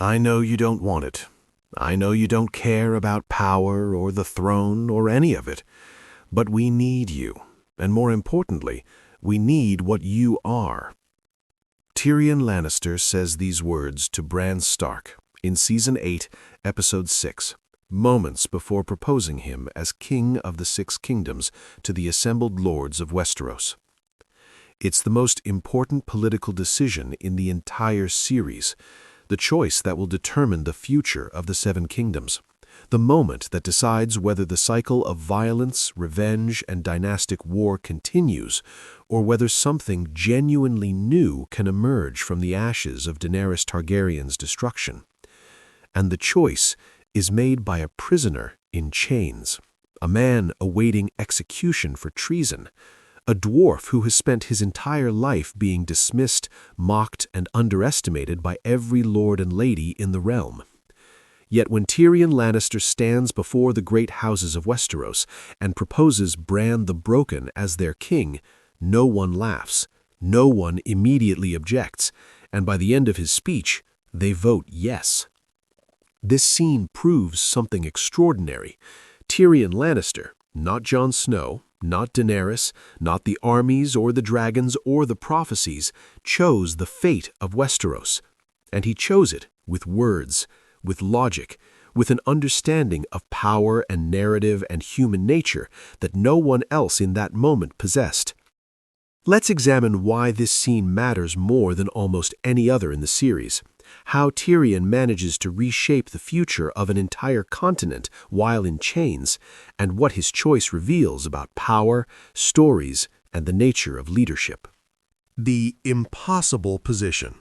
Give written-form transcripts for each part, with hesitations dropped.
I know you don't want it. I know you don't care about power or the throne or any of it. But we need you, and more importantly, we need what you are. Tyrion Lannister says these words to Bran Stark in Season 8, Episode 6, moments before proposing him as King of the Six Kingdoms to the assembled lords of Westeros. It's the most important political decision in the entire series, the choice that will determine the future of the Seven Kingdoms, the moment that decides whether the cycle of violence, revenge, and dynastic war continues, or whether something genuinely new can emerge from the ashes of Daenerys Targaryen's destruction. And the choice is made by a prisoner in chains, a man awaiting execution for treason, a dwarf who has spent his entire life being dismissed, mocked, and underestimated by every lord and lady in the realm. Yet when Tyrion Lannister stands before the great houses of Westeros and proposes Bran the Broken as their king, no one laughs, no one immediately objects, and by the end of his speech, they vote yes. This scene proves something extraordinary. Tyrion Lannister, not Jon Snow, not Daenerys, not the armies or the dragons or the prophecies, chose the fate of Westeros. And he chose it with words, with logic, with an understanding of power and narrative and human nature that no one else in that moment possessed. Let's examine why this scene matters more than almost any other in the series. How Tyrion manages to reshape the future of an entire continent while in chains, and what his choice reveals about power, stories, and the nature of leadership. The impossible position.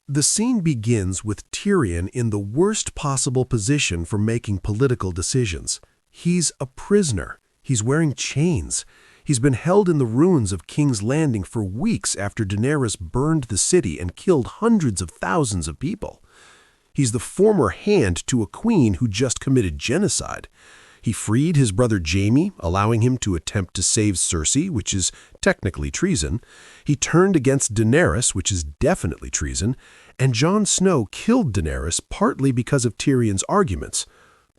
The scene begins with Tyrion in the worst possible position for making political decisions. He's a prisoner. He's wearing chains. He's been held in the ruins of King's Landing for weeks after Daenerys burned the city and killed hundreds of thousands of people. He's the former hand to a queen who just committed genocide. He freed his brother Jaime, allowing him to attempt to save Cersei, which is technically treason. He turned against Daenerys, which is definitely treason. And Jon Snow killed Daenerys partly because of Tyrion's arguments.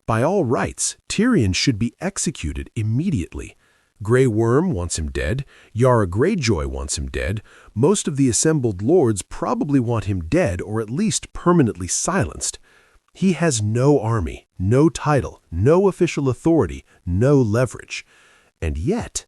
By all rights, Tyrion should be executed immediately. Grey Worm wants him dead, Yara Greyjoy wants him dead, most of the assembled lords probably want him dead or at least permanently silenced. He has no army, no title, no official authority, no leverage. And yet,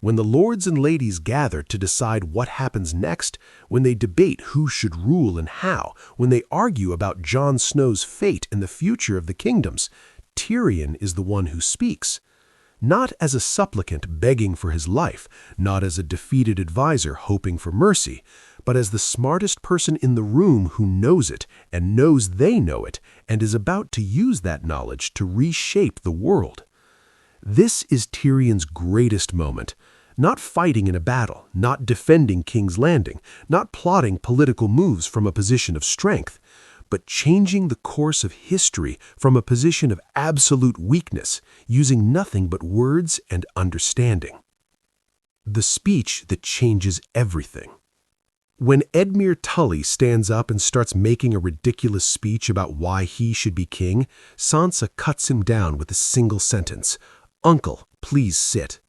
when the lords and ladies gather to decide what happens next, when they debate who should rule and how, when they argue about Jon Snow's fate and the future of the kingdoms, Tyrion is the one who speaks. Not as a supplicant begging for his life, not as a defeated advisor hoping for mercy, but as the smartest person in the room who knows it and knows they know it and is about to use that knowledge to reshape the world. This is Tyrion's greatest moment. Not fighting in a battle, not defending King's Landing, not plotting political moves from a position of strength, but changing the course of history from a position of absolute weakness, using nothing but words and understanding. The speech that changes everything. When Edmure Tully stands up and starts making a ridiculous speech about why he should be king, Sansa cuts him down with a single sentence, "Uncle, please sit."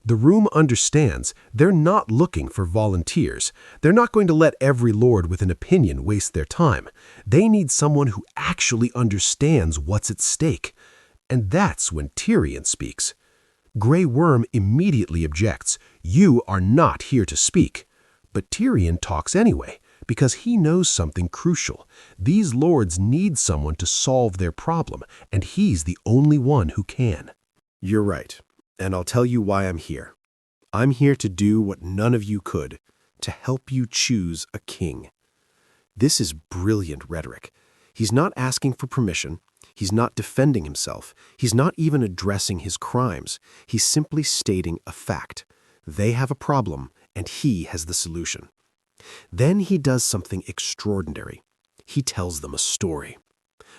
The room understands they're not looking for volunteers. They're not going to let every lord with an opinion waste their time. They need someone who actually understands what's at stake. And that's when Tyrion speaks. Grey Worm immediately objects. You are not here to speak. But Tyrion talks anyway, because he knows something crucial. These lords need someone to solve their problem, and he's the only one who can. You're right. And I'll tell you why I'm here. I'm here to do what none of you could, to help you choose a king. This is brilliant rhetoric. He's not asking for permission. He's not defending himself. He's not even addressing his crimes. He's simply stating a fact. They have a problem, and he has the solution. Then he does something extraordinary. He tells them a story.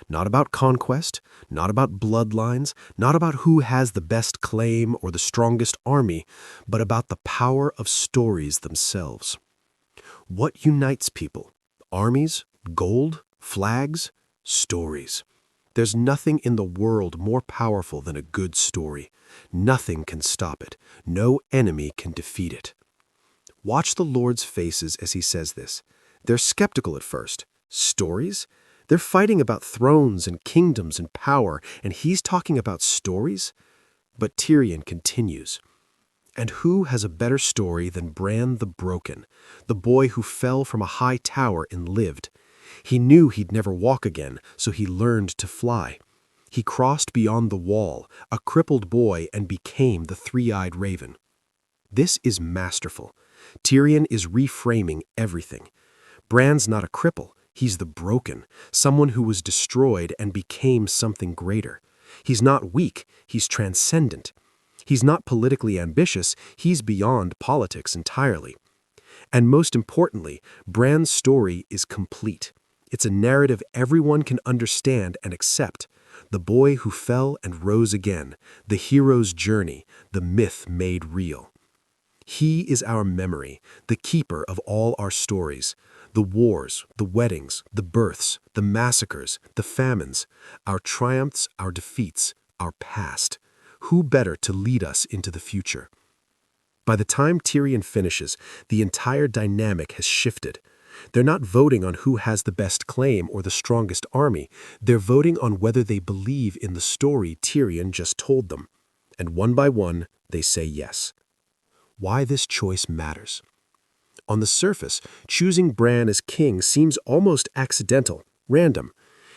Not about conquest, not about bloodlines, not about who has the best claim or the strongest army, but about the power of stories themselves. What unites people? Armies? Gold? Flags? Stories. There's nothing in the world more powerful than a good story. Nothing can stop it. No enemy can defeat it. Watch the Lord's faces as he says this. They're skeptical at first. Stories? They're fighting about thrones and kingdoms and power, and he's talking about stories? But Tyrion continues. And who has a better story than Bran the Broken, the boy who fell from a high tower and lived? He knew he'd never walk again, so he learned to fly. He crossed beyond the wall, a crippled boy, and became the three-eyed raven. This is masterful. Tyrion is reframing everything. Bran's not a cripple. He's the broken, someone who was destroyed and became something greater. He's not weak. He's transcendent. He's not politically ambitious. He's beyond politics entirely. And most importantly, Bran's story is complete. It's a narrative everyone can understand and accept. The boy who fell and rose again, the hero's journey, the myth made real. He is our memory, the keeper of all our stories, the wars, the weddings, the births, the massacres, the famines, our triumphs, our defeats, our past. Who better to lead us into the future? By the time Tyrion finishes, the entire dynamic has shifted. They're not voting on who has the best claim or the strongest army. They're voting on whether they believe in the story Tyrion just told them. And one by one, they say yes. Why this choice matters. On the surface, choosing Bran as king seems almost accidental, random.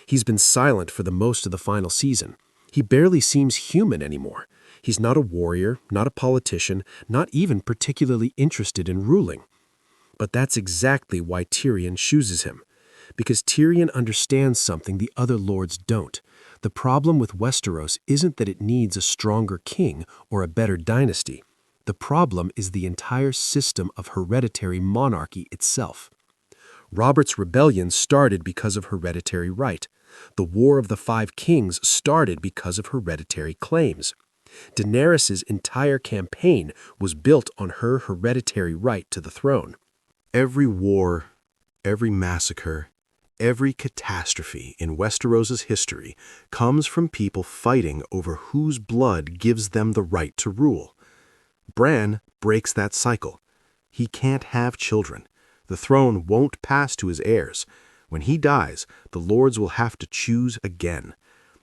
He's been silent for the most of the final season. He barely seems human anymore. He's not a warrior, not a politician, not even particularly interested in ruling. But that's exactly why Tyrion chooses him. Because Tyrion understands something the other lords don't. The problem with Westeros isn't that it needs a stronger king or a better dynasty. The problem is the entire system of hereditary monarchy itself. Robert's rebellion started because of hereditary right. The War of the Five Kings started because of hereditary claims. Daenerys' entire campaign was built on her hereditary right to the throne. Every war, every massacre, every catastrophe in Westeros' history comes from people fighting over whose blood gives them the right to rule. Bran breaks that cycle. He can't have children. The throne won't pass to his heirs. When he dies, the lords will have to choose again.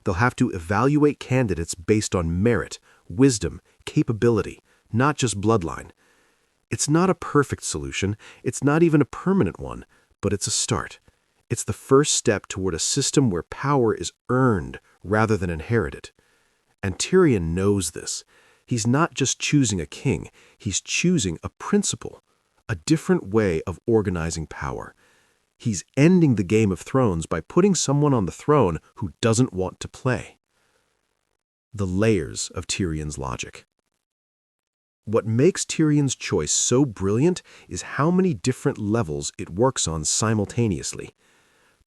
They'll have to evaluate candidates based on merit, wisdom, capability, not just bloodline. It's not a perfect solution, it's not even a permanent one, but it's a start. It's the first step toward a system where power is earned rather than inherited. And Tyrion knows this. He's not just choosing a king, he's choosing a principle, a different way of organizing power. He's ending the Game of Thrones by putting someone on the throne who doesn't want to play. The layers of Tyrion's logic. What makes Tyrion's choice so brilliant is how many different levels it works on simultaneously.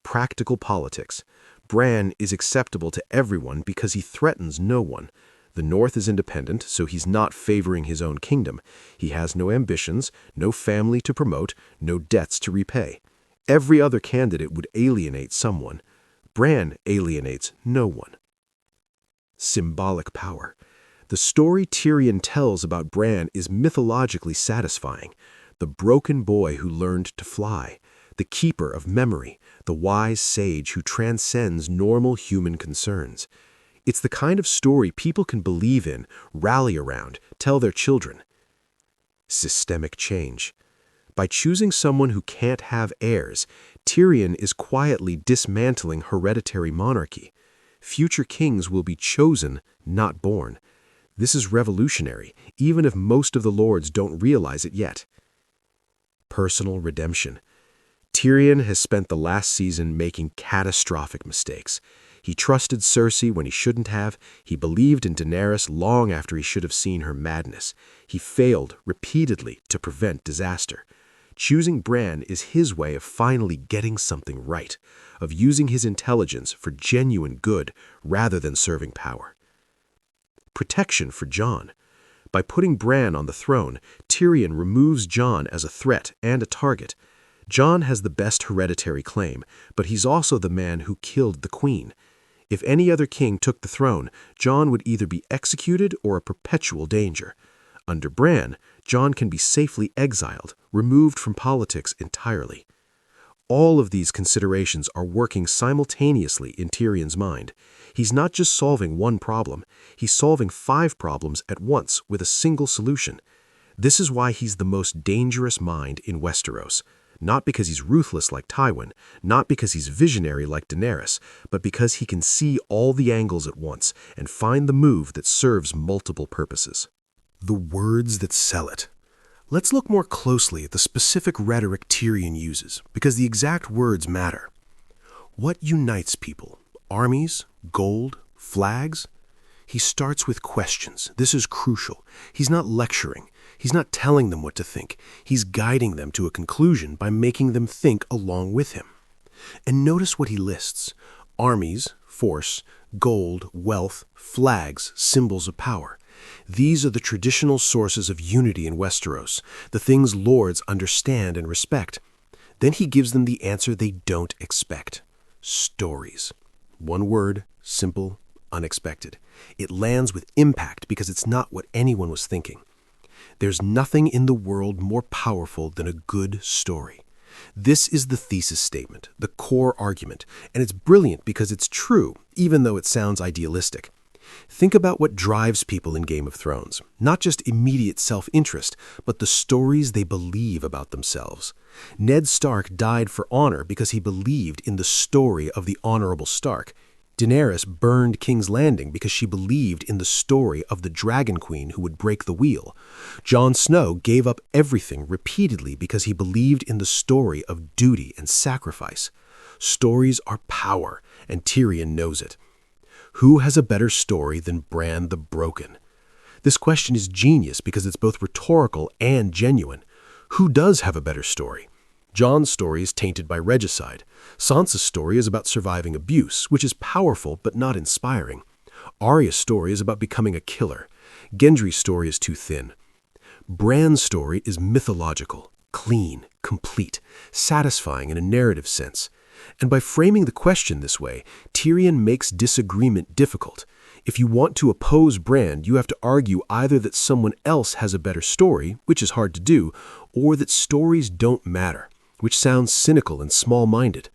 Practical politics. Bran is acceptable to everyone because he threatens no one. The North is independent, so he's not favoring his own kingdom. He has no ambitions, no family to promote, no debts to repay. Every other candidate would alienate someone. Bran alienates no one. Symbolic power. The story Tyrion tells about Bran is mythologically satisfying. The broken boy who learned to fly, the keeper of memory, the wise sage who transcends normal human concerns. It's the kind of story people can believe in, rally around, tell their children. Systemic change. By choosing someone who can't have heirs, Tyrion is quietly dismantling hereditary monarchy. Future kings will be chosen, not born. This is revolutionary, even if most of the lords don't realize it yet. Personal redemption. Tyrion has spent the last season making catastrophic mistakes. He trusted Cersei when he shouldn't have. He believed in Daenerys long after he should have seen her madness. He failed repeatedly to prevent disaster. Choosing Bran is his way of finally getting something right, of using his intelligence for genuine good rather than serving power. Protection for Jon. By putting Bran on the throne, Tyrion removes Jon as a threat and a target. Jon has the best hereditary claim, but he's also the man who killed the queen. If any other king took the throne, Jon would either be executed or a perpetual danger. Under Bran, Jon can be safely exiled, removed from politics entirely. All of these considerations are working simultaneously in Tyrion's mind. He's not just solving one problem, he's solving 5 problems at once with a single solution. This is why he's the most dangerous mind in Westeros. Not because he's ruthless like Tywin, not because he's visionary like Daenerys, but because he can see all the angles at once and find the move that serves multiple purposes. The words that sell it. Let's look more closely at the specific rhetoric Tyrion uses, because the exact words matter. What unites people? Armies? Gold? Flags? He starts with questions. This is crucial. He's not lecturing. He's not telling them what to think. He's guiding them to a conclusion by making them think along with him. And notice what he lists. Armies, force, gold, wealth, flags, symbols of power. These are the traditional sources of unity in Westeros, the things lords understand and respect. Then he gives them the answer they don't expect. Stories. One word, simple, unexpected. It lands with impact because it's not what anyone was thinking. There's nothing in the world more powerful than a good story. This is the thesis statement, the core argument, and it's brilliant because it's true, even though it sounds idealistic. Think about what drives people in Game of Thrones, not just immediate self-interest, but the stories they believe about themselves. Ned Stark died for honor because he believed in the story of the honorable Stark. Daenerys burned King's Landing because she believed in the story of the Dragon Queen who would break the wheel. Jon Snow gave up everything repeatedly because he believed in the story of duty and sacrifice. Stories are power, and Tyrion knows it. Who has a better story than Bran the Broken? This question is genius because it's both rhetorical and genuine. Who does have a better story? Jon's story is tainted by regicide. Sansa's story is about surviving abuse, which is powerful but not inspiring. Arya's story is about becoming a killer. Gendry's story is too thin. Bran's story is mythological, clean, complete, satisfying in a narrative sense. And by framing the question this way, Tyrion makes disagreement difficult. If you want to oppose Bran, you have to argue either that someone else has a better story, which is hard to do, or that stories don't matter, which sounds cynical and small-minded.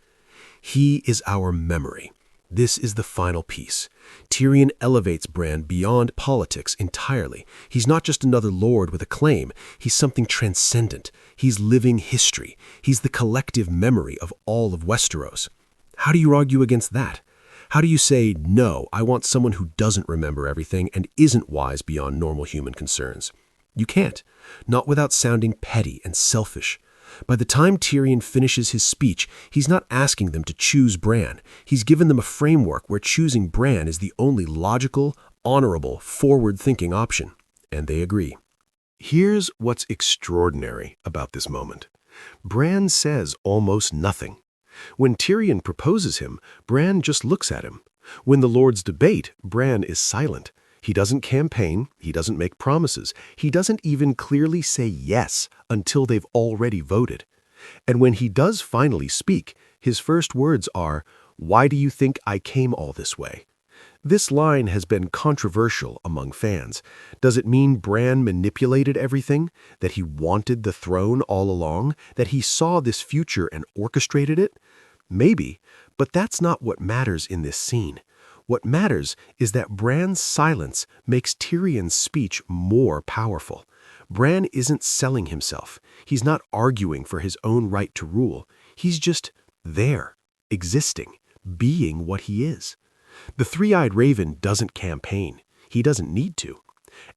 He is our memory. This is the final piece. Tyrion elevates Bran beyond politics entirely. He's not just another lord with a claim. He's something transcendent. He's living history. He's the collective memory of all of Westeros. How do you argue against that? How do you say, no, I want someone who doesn't remember everything and isn't wise beyond normal human concerns? You can't. Not without sounding petty and selfish. By the time Tyrion finishes his speech, he's not asking them to choose Bran. He's given them a framework where choosing Bran is the only logical, honorable, forward-thinking option. And they agree. Here's what's extraordinary about this moment. Bran says almost nothing. When Tyrion proposes him, Bran just looks at him. When the lords debate, Bran is silent. He doesn't campaign, he doesn't make promises, he doesn't even clearly say yes until they've already voted. And when he does finally speak, his first words are, "Why do you think I came all this way?" This line has been controversial among fans. Does it mean Bran manipulated everything? That he wanted the throne all along? That he saw this future and orchestrated it? Maybe, but that's not what matters in this scene. What matters is that Bran's silence makes Tyrion's speech more powerful. Bran isn't selling himself. He's not arguing for his own right to rule. He's just there, existing, being what he is. The three-eyed raven doesn't campaign. He doesn't need to.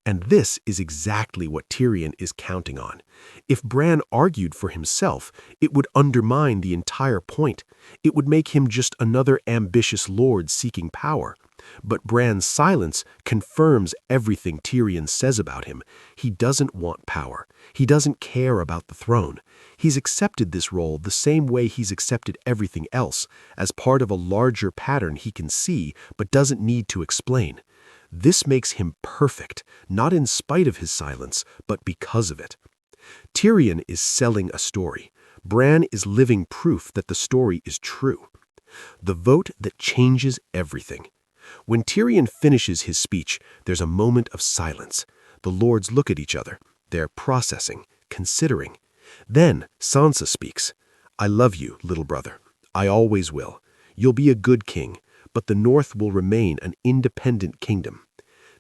And this is exactly what Tyrion is counting on. If Bran argued for himself, it would undermine the entire point. It would make him just another ambitious lord seeking power. But Bran's silence confirms everything Tyrion says about him. He doesn't want power. He doesn't care about the throne. He's accepted this role the same way he's accepted everything else, as part of a larger pattern he can see but doesn't need to explain. This makes him perfect, not in spite of his silence, but because of it. Tyrion is selling a story. Bran is living proof that the story is true. The vote that changes everything. When Tyrion finishes his speech, there's a moment of silence. The lords look at each other. They're processing, considering. Then Sansa speaks. "I love you, little brother. I always will. You'll be a good king, but the North will remain an independent kingdom."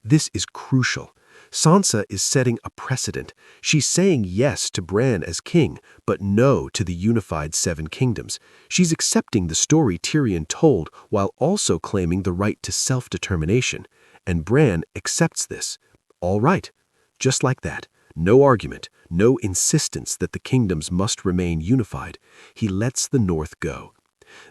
This is crucial. Sansa is setting a precedent. She's saying yes to Bran as king, but no to the unified Seven Kingdoms. She's accepting the story Tyrion told while also claiming the right to self-determination. And Bran accepts this. All right. Just like that. No argument, no insistence that the kingdoms must remain unified. He lets the North go.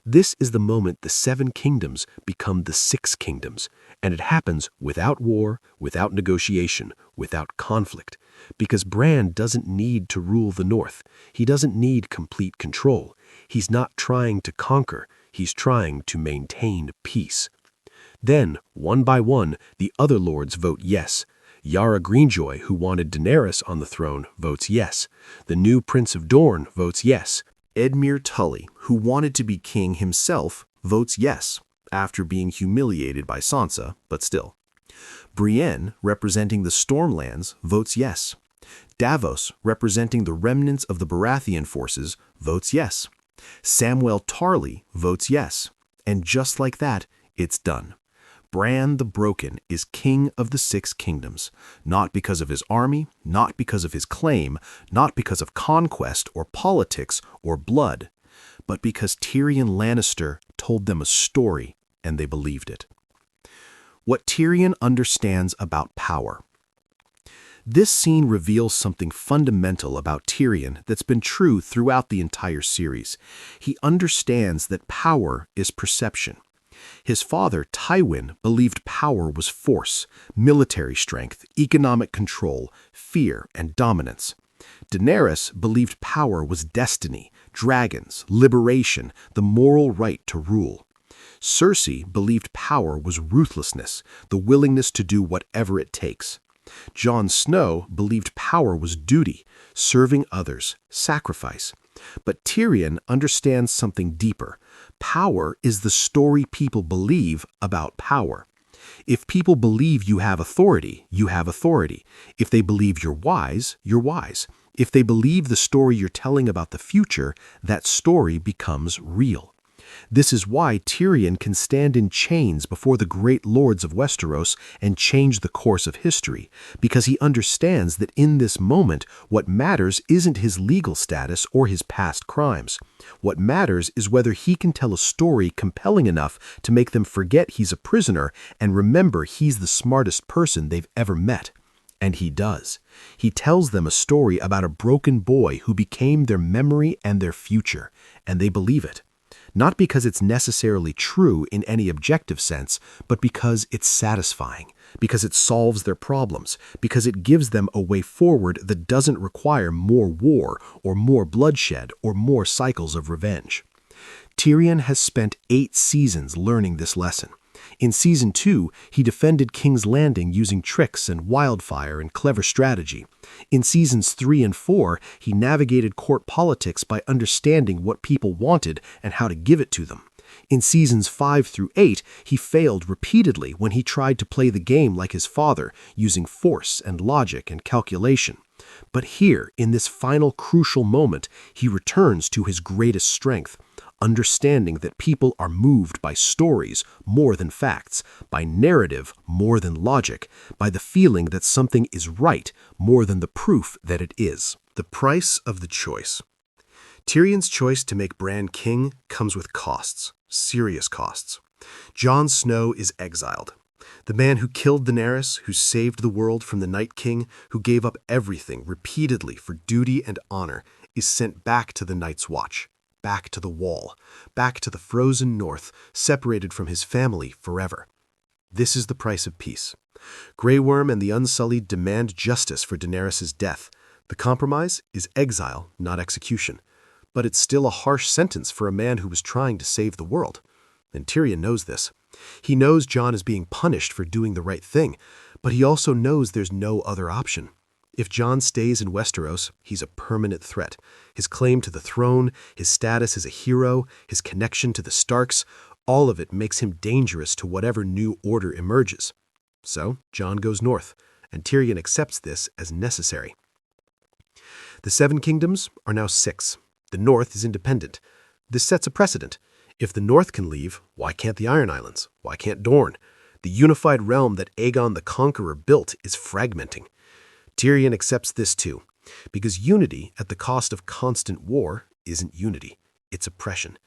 This is the moment the Seven Kingdoms become the Six Kingdoms, and it happens without war, without negotiation, without conflict, because Bran doesn't need to rule the North. He doesn't need complete control. He's not trying to conquer. He's trying to maintain peace. Then, one by one, the other lords vote yes. Yara Greyjoy, who wanted Daenerys on the throne, votes yes. The new Prince of Dorne votes yes. Edmure Tully, who wanted to be king himself, votes yes, after being humiliated by Sansa, but still. Brienne, representing the Stormlands, votes yes. Davos, representing the remnants of the Baratheon forces, votes yes. Samwell Tarly votes yes. And just like that, it's done. Bran the Broken is king of the Six Kingdoms, not because of his army, not because of his claim, not because of conquest or politics or blood, but because Tyrion Lannister told them a story and they believed it. What Tyrion understands about power. This scene reveals something fundamental about Tyrion that's been true throughout the entire series. He understands that power is perception. His father, Tywin, believed power was force, military strength, economic control, fear, and dominance. Daenerys believed power was destiny, dragons, liberation, the moral right to rule. Cersei believed power was ruthlessness, the willingness to do whatever it takes. Jon Snow believed power was duty, serving others, sacrifice. But Tyrion understands something deeper. Power is the story people believe about power. If people believe you have authority, you have authority. If they believe you're wise, you're wise. If they believe the story you're telling about the future, that story becomes real. This is why Tyrion can stand in chains before the great lords of Westeros and change the course of history, because he understands that in this moment, what matters isn't his legal status or his past crimes. What matters is whether he can tell a story compelling enough to make them forget he's a prisoner and remember he's the smartest person they've ever met. And he does. He tells them a story about a broken boy who became their memory and their future, and they believe it. Not because it's necessarily true in any objective sense, but because it's satisfying, because it solves their problems, because it gives them a way forward that doesn't require more war or more bloodshed or more cycles of revenge. Tyrion has spent 8 seasons learning this lesson. In Season 2, he defended King's Landing using tricks and wildfire and clever strategy. In Seasons 3 and 4, he navigated court politics by understanding what people wanted and how to give it to them. In Seasons 5 through 8, he failed repeatedly when he tried to play the game like his father, using force and logic and calculation. But here, in this final crucial moment, he returns to his greatest strength, understanding that people are moved by stories more than facts, by narrative more than logic, by the feeling that something is right more than the proof that it is. The price of the choice. Tyrion's choice to make Bran king comes with costs, serious costs. Jon Snow is exiled. The man who killed Daenerys, who saved the world from the Night King, who gave up everything repeatedly for duty and honor, is sent back to the Night's Watch. Back to the Wall, back to the frozen north, separated from his family forever. This is the price of peace. Grey Worm and the Unsullied demand justice for Daenerys' death. The compromise is exile, not execution. But it's still a harsh sentence for a man who was trying to save the world. And Tyrion knows this. He knows Jon is being punished for doing the right thing, but he also knows there's no other option. If Jon stays in Westeros, he's a permanent threat. His claim to the throne, his status as a hero, his connection to the Starks, all of it makes him dangerous to whatever new order emerges. So Jon goes north, and Tyrion accepts this as necessary. The Seven Kingdoms are now 6. The North is independent. This sets a precedent. If the North can leave, why can't the Iron Islands? Why can't Dorne? The unified realm that Aegon the Conqueror built is fragmenting. Tyrion accepts this too, because unity at the cost of constant war isn't unity, it's oppression.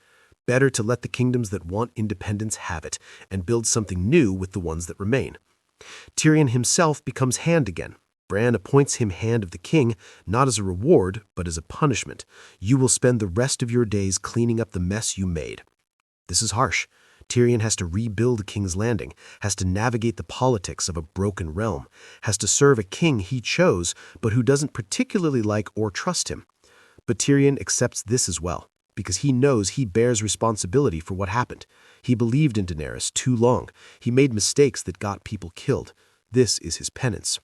Better to let the kingdoms that want independence have it and build something new with the ones that remain. Tyrion himself becomes Hand again. Bran appoints him Hand of the King, not as a reward, but as a punishment. You will spend the rest of your days cleaning up the mess you made. This is harsh. Tyrion has to rebuild King's Landing, has to navigate the politics of a broken realm, has to serve a king he chose, but who doesn't particularly like or trust him. But Tyrion accepts this as well, because he knows he bears responsibility for what happened. He believed in Daenerys too long. He made mistakes that got people killed. This is his penance.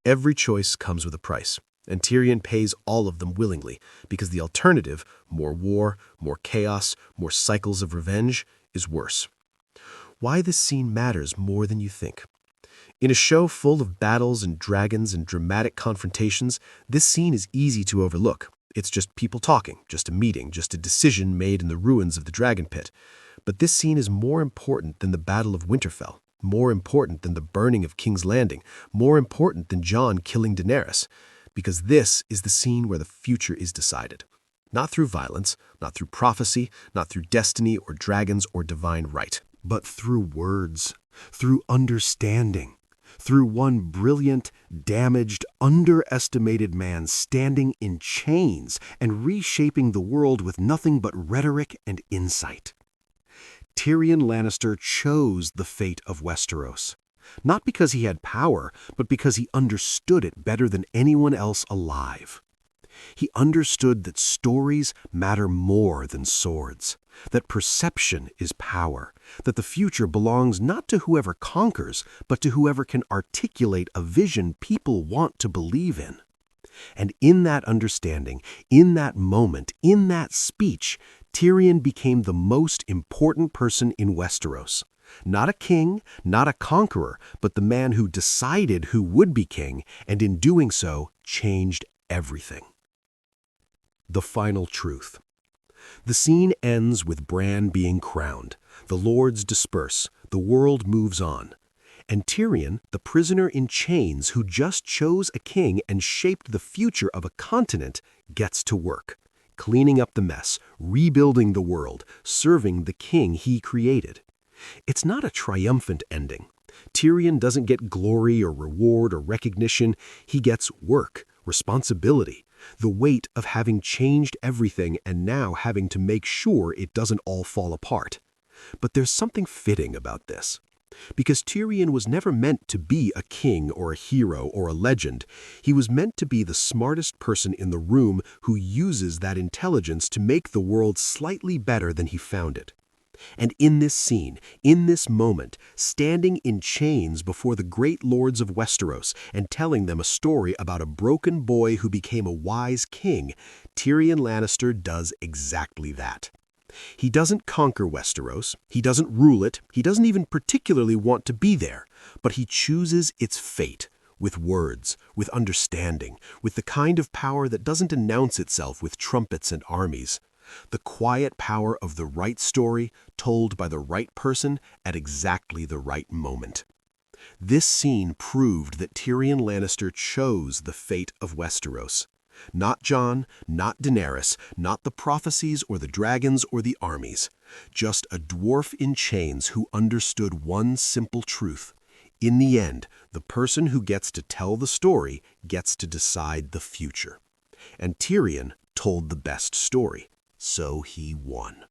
Every choice comes with a price, and Tyrion pays all of them willingly, because the alternative, more war, more chaos, more cycles of revenge, is worse. Why this scene matters more than you think. In a show full of battles and dragons and dramatic confrontations, this scene is easy to overlook. It's just people talking, just a meeting, just a decision made in the ruins of the dragon pit. But this scene is more important than the Battle of Winterfell, more important than the burning of King's Landing, more important than Jon killing Daenerys. Because this is the scene where the future is decided. Not through violence, not through prophecy, not through destiny or dragons or divine right, but through words, through understanding, through one brilliant, damaged, underestimated man standing in chains and reshaping the world with nothing but rhetoric and insight. Tyrion Lannister chose the fate of Westeros. Not because he had power, but because he understood it better than anyone else alive. He understood that stories matter more than swords, that perception is power, that the future belongs not to whoever conquers, but to whoever can articulate a vision people want to believe in. And in that understanding, in that moment, in that speech, Tyrion became the most important person in Westeros. Not a king, not a conqueror, but the man who decided who would be king, and in doing so, changed everything. The final truth. The scene ends with Bran being crowned. The lords disperse. The world moves on. And Tyrion, the prisoner in chains who just chose a king and shaped the future of a continent, gets to work, cleaning up the mess, rebuilding the world, serving the king he created. It's not a triumphant ending. Tyrion doesn't get glory or reward or recognition. He gets work, responsibility, the weight of having changed everything and now having to make sure it doesn't all fall apart. But there's something fitting about this. Because Tyrion was never meant to be a king or a hero or a legend. He was meant to be the smartest person in the room who uses that intelligence to make the world slightly better than he found it. And in this scene, in this moment, standing in chains before the great lords of Westeros and telling them a story about a broken boy who became a wise king, Tyrion Lannister does exactly that. He doesn't conquer Westeros, he doesn't rule it, he doesn't even particularly want to be there, but he chooses its fate, with words, with understanding, with the kind of power that doesn't announce itself with trumpets and armies. The quiet power of the right story told by the right person at exactly the right moment. This scene proved that Tyrion Lannister chose the fate of Westeros. Not Jon, not Daenerys, not the prophecies or the dragons or the armies. Just a dwarf in chains who understood one simple truth. In the end, the person who gets to tell the story gets to decide the future. And Tyrion told the best story. So he won.